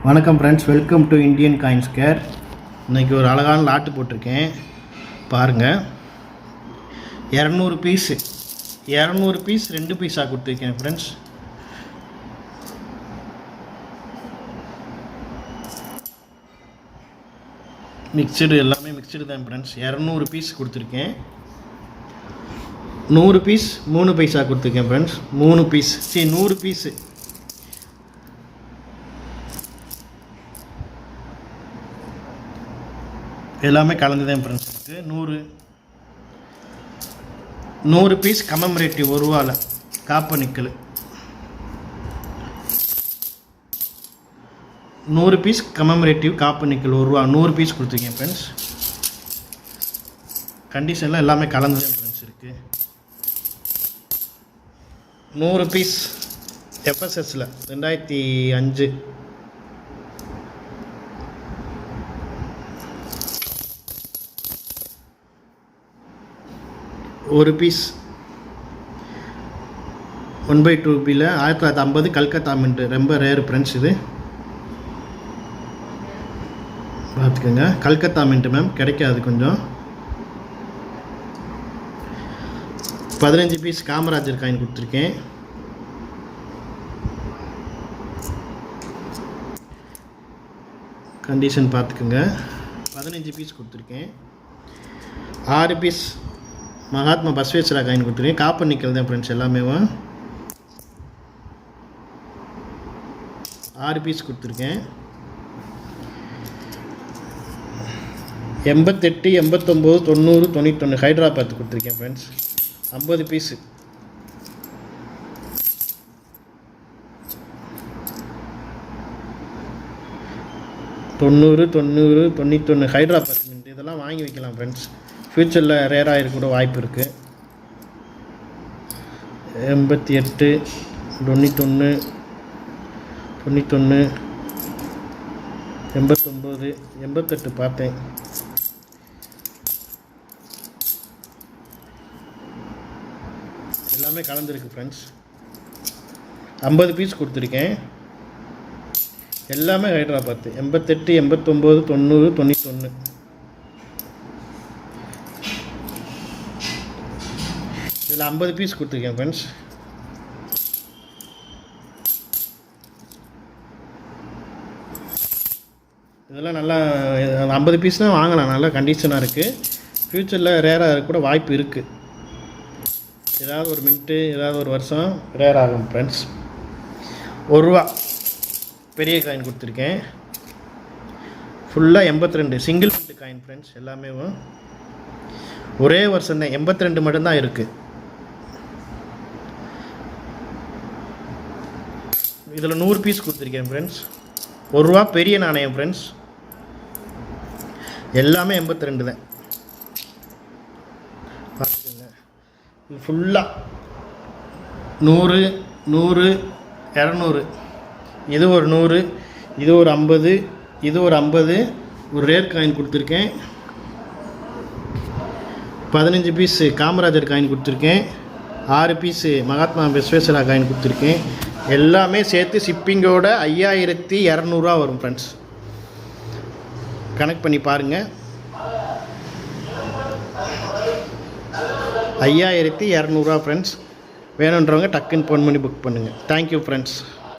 வணக்கம் friends, welcome to Indian coin scare. இன்றைக்கி ஒரு அழகான லாட்டு போட்டிருக்கேன் பாருங்கள். 200 பீஸு 200 பீஸ் 2 பீஸாக கொடுத்துருக்கேன் ஃப்ரெண்ட்ஸ். மிக்சடு எல்லாமே மிக்சடு தான் ஃப்ரெண்ட்ஸ். 200 பீஸ் கொடுத்துருக்கேன். 100 பீஸ் 3 பைசா கொடுத்துருக்கேன் ஃப்ரெண்ட்ஸ். 3 பீஸ் 100 பீஸு எல்லாமே கலந்து தான் ஃப்ரெண்ட்ஸ் இருக்குது. 100 piece commemorative ₹1 copper nickel. 100 piece commemorative copper nickel ₹1 100 piece கொடுத்துருக்கேன் ஃப்ரெண்ட்ஸ். கண்டிஷனில் எல்லாமே கலந்து தான் ஃப்ரெண்ட்ஸ் இருக்குது. 100 பீஸ் எஃப்எஸ்எஸில் 2005 1 பீஸ் 1/2 ரூபியில் 1950 கல்கத்தா மின்ட். ரொம்ப ரேர் ஃப்ரெண்ட்ஸ். இது பார்த்துக்கோங்க, கல்கத்தா மின்ட் மேம், கிடைக்காது கொஞ்சம். 15 பீஸ் காமராஜர் காயின் கொடுத்துருக்கேன். கண்டிஷன் பார்த்துக்குங்க. 15 பீஸ் கொடுத்துருக்கேன். 6 பீஸ் மகாத்மா பஸ்வேஸ்வரா காயின் கொடுத்துருக்கேன். காப்பர் நிக்கல் தான் ஃப்ரெண்ட்ஸ் எல்லாமே. 6 பீஸ் கொடுத்துருக்கேன். 88 89 90 91 ஹைதராபாத் கொடுத்துருக்கேன் ஃப்ரெண்ட்ஸ். 50 பீஸு. 90 90 91 ஹைதராபாத் மின்ட். இதெல்லாம் வாங்கி வைக்கலாம் ஃப்ரெண்ட்ஸ். ஃப்யூச்சரில் ரேராக இருக்க கூட வாய்ப்பு இருக்குது. 88 91 91 89 88 பார்த்தேன். எல்லாமே கலந்துருக்கு ஃப்ரெண்ட்ஸ். 50 பீஸ் கொடுத்துருக்கேன். எல்லாமே ஹைதராபாத். 88 89 90 91 இதில் 50 பீஸ் கொடுத்துருக்கேன் ஃப்ரெண்ட்ஸ். இதெல்லாம் நல்லா 50 பீஸ் தான் வாங்கலாம். நல்லா கண்டிஷனாக இருக்குது. ஃப்யூச்சரில் ரேராக கூட வாய்ப்பு இருக்குது. ஏதாவது ஒரு மின்ட்டு ஏதாவது ஒரு வருஷம் ரேர் ஆகும் ஃப்ரெண்ட்ஸ். ₹1 பெரிய காயின் கொடுத்துருக்கேன். ஃபுல்லாக 82 சிங்கிள் மின்ட்டு காயின் ஃப்ரெண்ட்ஸ். எல்லாமே ஒரே வருஷம் தான், 82 மட்டும்தான் இருக்குது. இதில் 100 பீஸ் கொடுத்துருக்கேன் ஃப்ரெண்ட்ஸ். ₹1 பெரிய நாணயம் ஃப்ரெண்ட்ஸ். எல்லாமே 82 தான். பார்த்துக்கோங்க. இது ஃபுல்லாக 100 100 200. இது ஒரு 100, இது ஒரு 50, இது ஒரு 50. ஒரு ரேர் காயின் கொடுத்துருக்கேன். 15 பீஸு காமராஜர் காயின் கொடுத்துருக்கேன். 6 பீஸு மகாத்மா பஸ்வேஸ்வரா காயின் கொடுத்துருக்கேன். எல்லாமே சேர்த்து ஷிப்பிங்கோட 5200 வரும் ஃப்ரெண்ட்ஸ். கனெக்ட் பண்ணி பாருங்கள். 5200 ஃப்ரெண்ட்ஸ். வேணுன்றவங்க டக்குன்னு ஃபோன் பண்ணி புக் பண்ணுங்கள். Thank you friends.